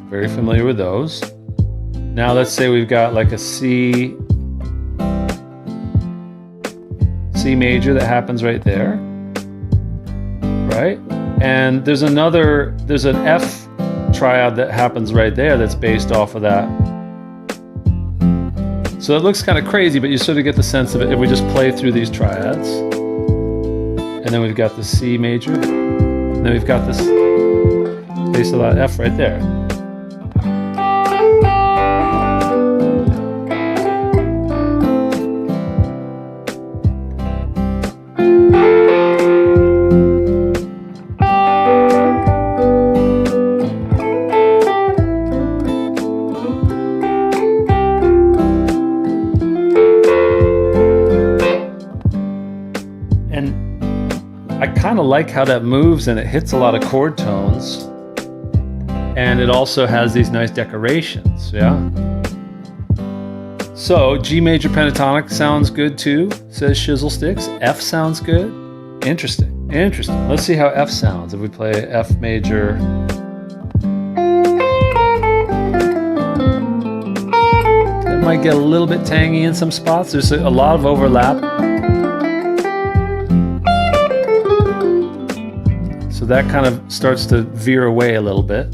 Very familiar with those. Now let's say we've got like a C major that happens right there, right? And there's an F triad that happens right there that's based off of that. So it looks kind of crazy, but you sort of get the sense of it if we just play through these triads. And then we've got the C major, and then we've got this base of that F right there. I kind of like how that moves and it hits a lot of chord tones. And it also has these nice decorations, yeah? So G major pentatonic sounds good too, says Shizzle Sticks. F sounds good. Interesting, interesting. Let's see how F sounds if we play F major. It might get a little bit tangy in some spots. There's a lot of overlap. So that kind of starts to veer away a little bit.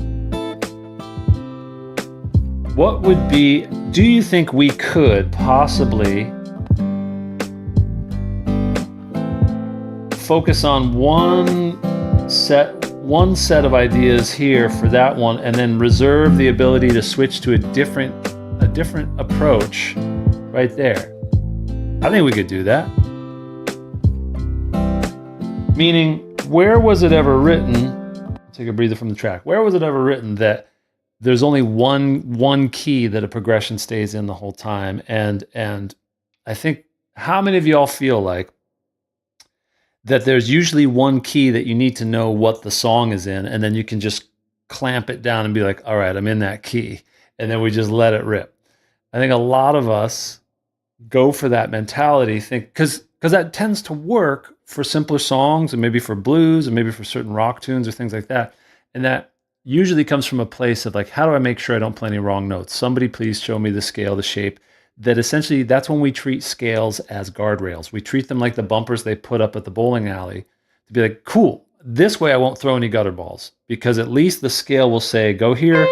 What would be, do you think we could possibly focus on one set of ideas here for that one, and then reserve the ability to switch to a different approach right there? I think we could do that. Meaning, where was it ever written, take a breather from the track, where was it ever written that there's only one key that a progression stays in the whole time? And I think, how many of y'all feel like that there's usually one key that you need to know what the song is in, and then you can just clamp it down and be like, all right, I'm in that key, and then we just let it rip. I think a lot of us go for that mentality, because that tends to work for simpler songs, and maybe for blues, and maybe for certain rock tunes or things like that. And that usually comes from a place of like, how do I make sure I don't play any wrong notes? Somebody please show me the scale, the shape. That essentially, that's when we treat scales as guardrails. We treat them like the bumpers they put up at the bowling alley to be like, cool, this way I won't throw any gutter balls, because at least the scale will say, go here,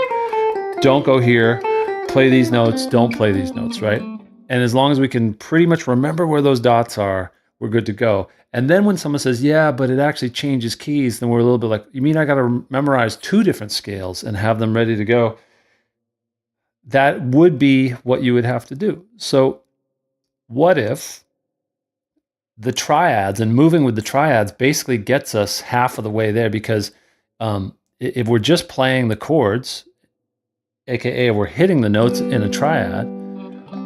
don't go here, play these notes, don't play these notes, right? And as long as we can pretty much remember where those dots are, we're good to go. And then when someone says, yeah, but it actually changes keys, then we're a little bit like, you mean I got to memorize 2 different scales and have them ready to go? That would be what you would have to do. So what if the triads, and moving with the triads, basically gets us half of the way there? Because if we're just playing the chords, aka if we're hitting the notes in a triad,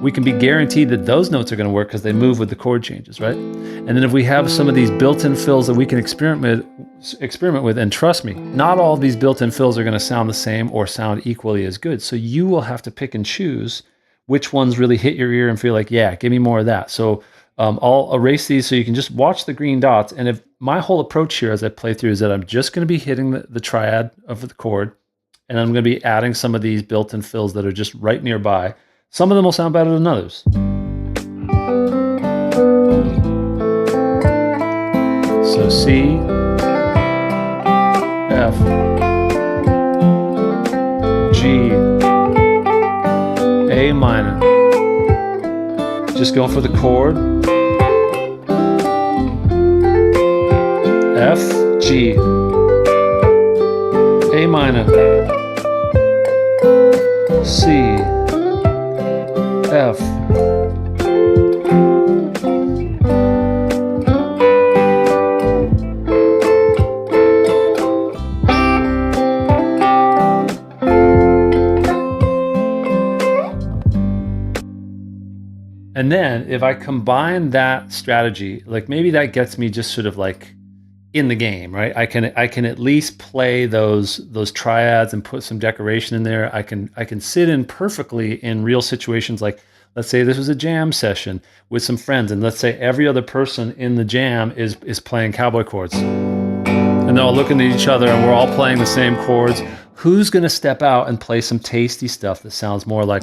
we can be guaranteed that those notes are going to work because they move with the chord changes, right? And then if we have some of these built-in fills that we can experiment with, and trust me, not all of these built-in fills are going to sound the same or sound equally as good. So you will have to pick and choose which ones really hit your ear and feel like, yeah, give me more of that. So I'll erase these so you can just watch the green dots. And if my whole approach here as I play through is that I'm just going to be hitting the triad of the chord, and I'm going to be adding some of these built-in fills that are just right nearby. Some of them will sound better than others. So C, F, G, A minor. Just going for the chord. F, G, A minor, C, F. And then if I combine that strategy, like maybe that gets me just sort of like in the game, right? I can at least play those triads and put some decoration in there. I can sit in perfectly in real situations, like let's say this was a jam session with some friends, and let's say every other person in the jam is playing cowboy chords. And they're all looking at each other and we're all playing the same chords. Who's gonna step out and play some tasty stuff that sounds more like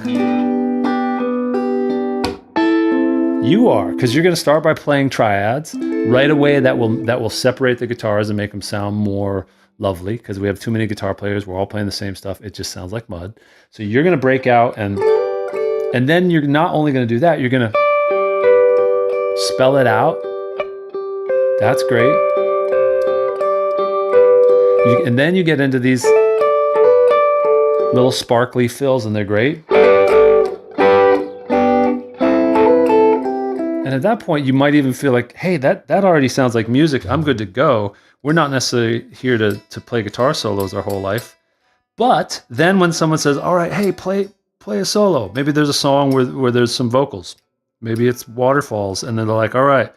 you are? Because you're gonna start by playing triads. Right away, that will separate the guitars and make them sound more lovely, because we have too many guitar players. We're all playing the same stuff. It just sounds like mud. So you're going to break out, and then you're not only going to do that, you're going to spell it out. That's great. And then you get into these little sparkly fills, and they're great. And at that point, you might even feel like, hey, that already sounds like music. I'm good to go. We're not necessarily here to play guitar solos our whole life. But then when someone says, all right, hey, play a solo. Maybe there's a song where there's some vocals. Maybe it's Waterfalls. And then they're like, all right,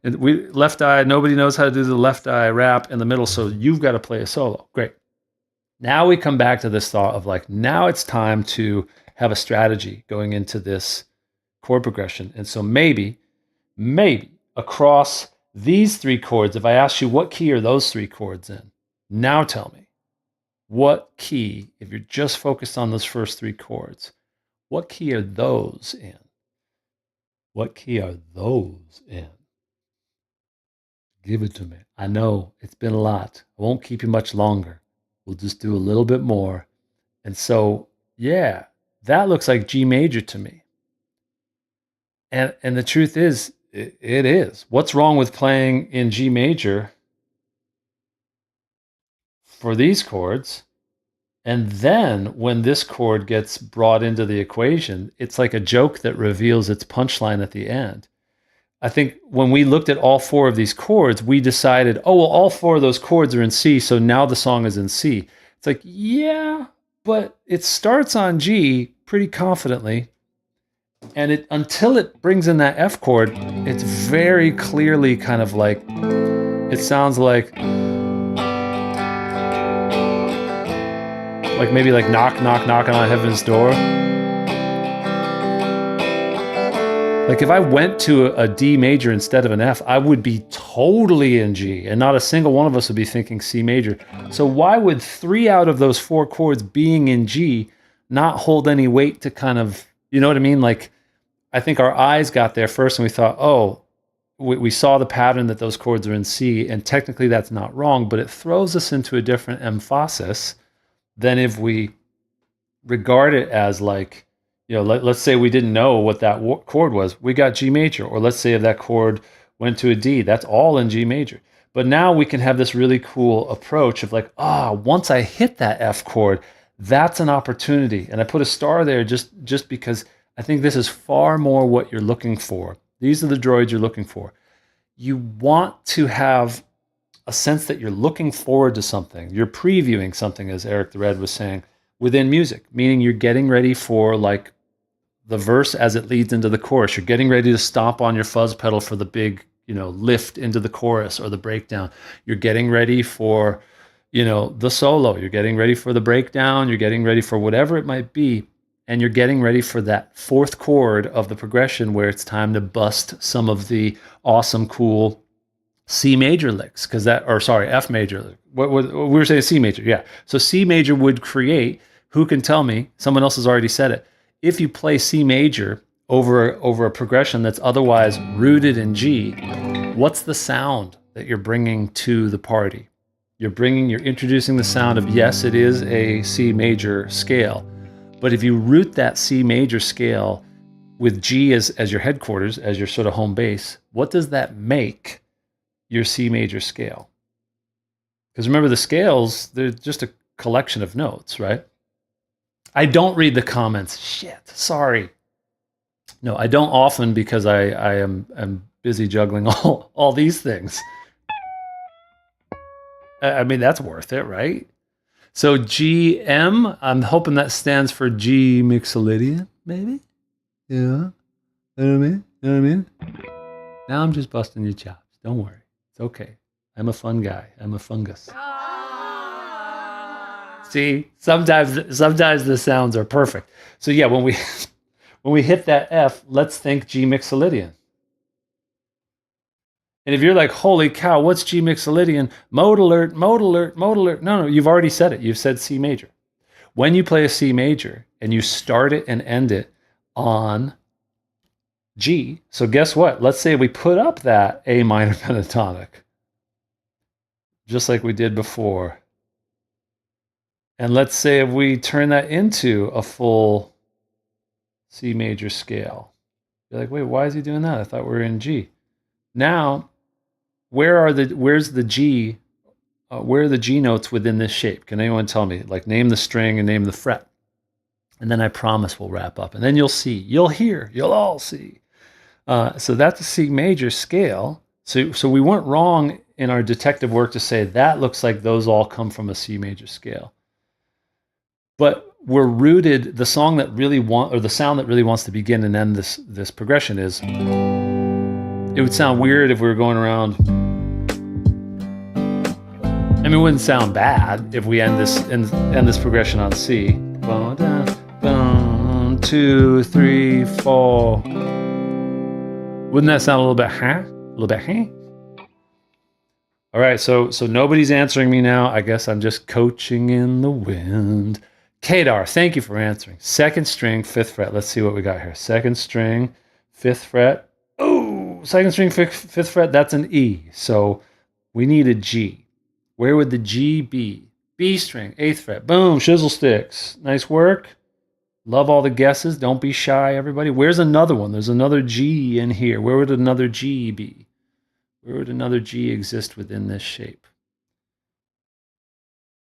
and left eye, nobody knows how to do the left eye rap in the middle, so you've got to play a solo. Great. Now we come back to this thought of like, now it's time to have a strategy going into this chord progression. And so maybe across these 3 chords, if I ask you what key are those 3 chords in, now tell me what key, if you're just focused on those first 3 chords, what key are those in? What key are those in? Give it to me. I know it's been a lot. I won't keep you much longer. We'll just do a little bit more. And so, yeah, that looks like G major to me. And the truth is, it is. What's wrong with playing in G major for these chords? And then when this chord gets brought into the equation, it's like a joke that reveals its punchline at the end. I think when we looked at all 4 of these chords, we decided, oh, well, all 4 of those chords are in C, so now the song is in C. It's like, yeah, but it starts on G pretty confidently. And until it brings in that F chord, it's very clearly kind of like, it sounds like maybe like knock, knock, knocking on heaven's door. Like if I went to a D major instead of an F, I would be totally in G, and not a single one of us would be thinking C major. So why would 3 out of those 4 chords being in G not hold any weight to kind of, you know what I mean? Like, I think our eyes got there first and we thought, oh, we saw the pattern that those chords are in C, and technically that's not wrong, but it throws us into a different emphasis than if we regard it as like, you know, let's say we didn't know what that chord was. We got G major. Or let's say if that chord went to a D, that's all in G major. But now we can have this really cool approach of like, once I hit that F chord, that's an opportunity. And I put a star there just because I think this is far more what you're looking for. These are the droids you're looking for. You want to have a sense that you're looking forward to something. You're previewing something, as Eric the Red was saying, within music, meaning you're getting ready for like the verse as it leads into the chorus. You're getting ready to stomp on your fuzz pedal for the big, you know, lift into the chorus or the breakdown. You're getting ready for, you know, the solo. You're getting ready for the breakdown. You're getting ready for whatever it might be. And you're getting ready for that 4th chord of the progression where it's time to bust some of the awesome, cool C major licks. F major. What we were saying C major. Yeah. So C major would create, who can tell me, someone else has already said it, if you play C major over a progression that's otherwise rooted in G, what's the sound that you're bringing to the party? You're introducing the sound of, yes, it is a C major scale. But if you root that C major scale with G as your headquarters, as your sort of home base, what does that make your C major scale? Because remember, the scales, they're just a collection of notes, right? I don't read the comments. Shit, sorry. No, I don't often because I am busy juggling all these things. I mean, that's worth it, right? So GM, I'm hoping that stands for G Mixolydian, maybe? Yeah. You know what I mean? You know what I mean? Now I'm just busting your chops. Don't worry. It's okay. I'm a fun guy. I'm a fungus. See, sometimes the sounds are perfect. So yeah, when we hit that F, let's think G Mixolydian. And if you're like, holy cow, what's G Mixolydian? Mode alert, mode alert, mode alert. No, you've already said it. You've said C major. When you play a C major and you start it and end it on G, so guess what? Let's say we put up that A minor pentatonic, just like we did before. And let's say if we turn that into a full C major scale. You're like, wait, why is he doing that? I thought we were in G. Now, where are the G notes within this shape? Can anyone tell me? Like, name the string and name the fret. And then I promise we'll wrap up. And then you'll see, you'll hear, you'll all see. So that's a C major scale. So we weren't wrong in our detective work to say that looks like those all come from a C major scale. But we're rooted, the sound that really wants to begin and end this progression is, it would sound weird if we were going around I mean, it wouldn't sound bad if we end this progression on C. 1, 2, 3, 4. Wouldn't that sound a little bit A little bit All right, so nobody's answering me now. I guess I'm just coaching in the wind. Kadar, thank you for answering. 2nd string, 5th fret. Let's see what we got here. 2nd string, 5th fret. Oh, 2nd string, 5th fret. That's an E. So we need a G. Where would the G be? B string, 8th fret. Boom, shizzle sticks. Nice work. Love all the guesses. Don't be shy, everybody. Where's another one? There's another G in here. Where would another G be? Where would another G exist within this shape?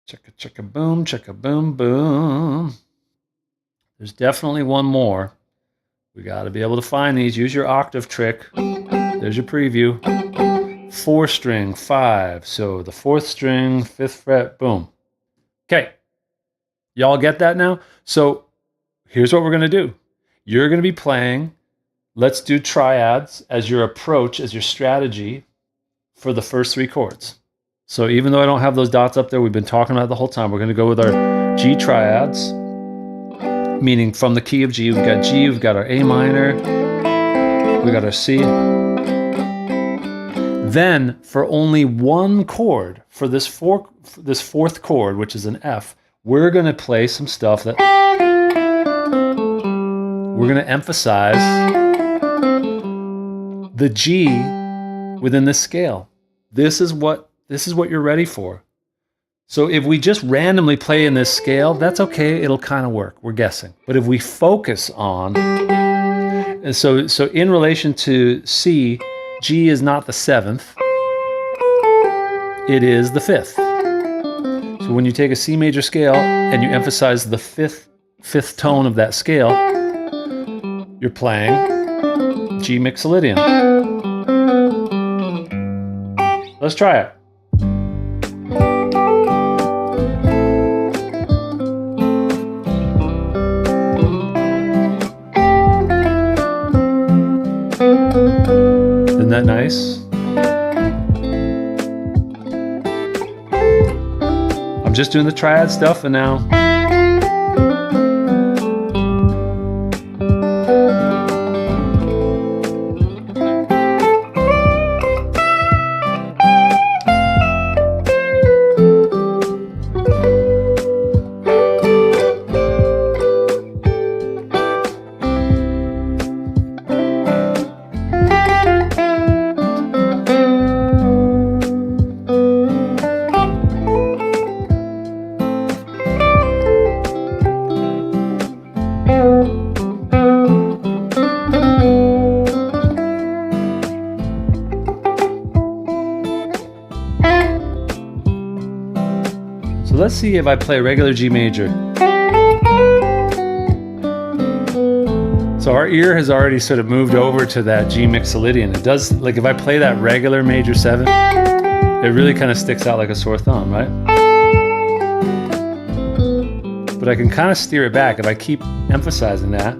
Checka boom, boom. There's definitely one more. We got to be able to find these. Use your octave trick. There's your preview. 4 string, 5. So the 4th string, 5th fret, boom. Okay. Y'all get that now? So here's what we're going to do. You're going to be playing, let's do triads as your approach, as your strategy for the first 3 chords. So even though I don't have those dots up there, we've been talking about it the whole time. We're going to go with our G triads, meaning from the key of G. We've got G, we've got our A minor, we got our C. Then for only one chord, for this 4th chord, which is an F, we're going to play some stuff that we're going to emphasize the G within this scale. This is what you're ready for. So if we just randomly play in this scale, that's okay. It'll kind of work. We're guessing. But if we focus on, and so in relation to C, G is not the 7th. It is the 5th. So when you take a C major scale and you emphasize the fifth tone of that scale, you're playing G mixolydian. Let's try it. Isn't that nice? I'm just doing the triad stuff and now let's see if I play regular G major. So our ear has already sort of moved over to that G mixolydian. It does, like if I play that regular major 7, it really kind of sticks out like a sore thumb, right? But I can kind of steer it back if I keep emphasizing that.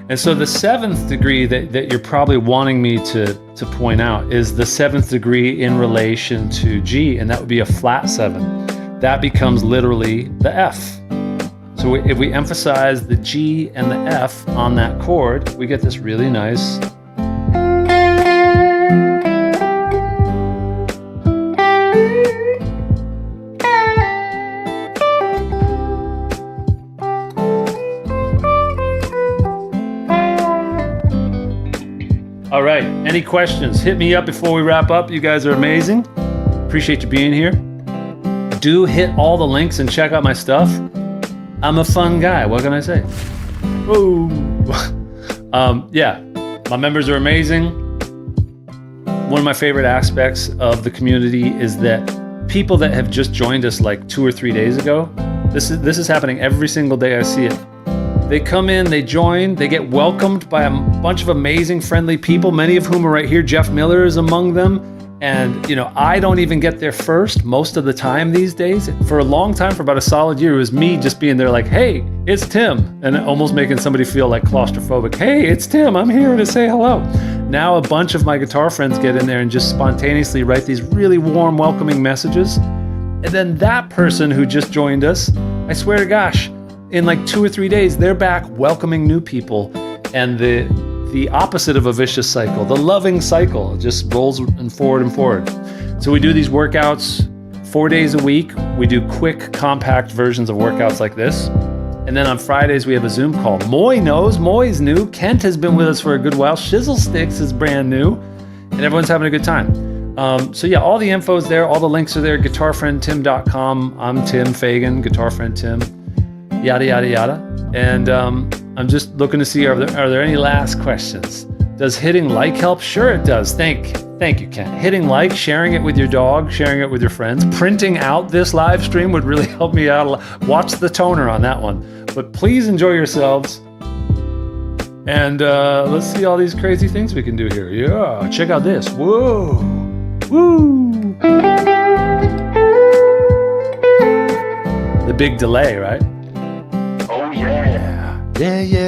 And so the 7th degree that you're probably wanting me to point out is the 7th degree in relation to G, and that would be a flat 7. That becomes literally the F. So if we emphasize the G and the F on that chord, we get this really nice. All right, any questions? Hit me up before we wrap up. You guys are amazing. Appreciate you being here. Do hit all the links and check out my stuff. I'm a fun guy. What can I say? Whoa. Yeah, my members are amazing. One of my favorite aspects of the community is that people that have just joined us like 2 or 3 days ago, this is happening every single day I see it. They come in, they join, they get welcomed by a bunch of amazing, friendly people, many of whom are right here. Jeff Miller is among them. And, I don't even get there first most of the time these days. For a long time, for about a solid year, it was me just being there like, hey, it's Tim. And almost making somebody feel like claustrophobic. Hey, it's Tim. I'm here to say hello. Now a bunch of my guitar friends get in there and just spontaneously write these really warm, welcoming messages. And then that person who just joined us, I swear to gosh, in like 2 or 3 days, they're back welcoming new people. And the opposite of a vicious cycle, the loving cycle, just rolls and forward. So we do these workouts 4 days a week. We do quick, compact versions of workouts like this. And then on Fridays, we have a Zoom call. Moy knows, Moy's new. Kent has been with us for a good while. Shizzle Sticks is brand new. And everyone's having a good time. So yeah, all the info is there. All the links are there. guitarfriendtim.com. I'm Tim Fagan, Guitar Friend Tim. Yada, yada, yada. And I'm just looking to see, are there any last questions? Does hitting like help? Sure it does. Thank you, Ken. Hitting like, sharing it with your dog, sharing it with your friends, printing out this live stream would really help me out a lot. Watch the toner on that one. But please enjoy yourselves. And let's see all these crazy things we can do here. Yeah, check out this. Whoa. Woo. The big delay, right? Oh, yeah. Yeah, yeah.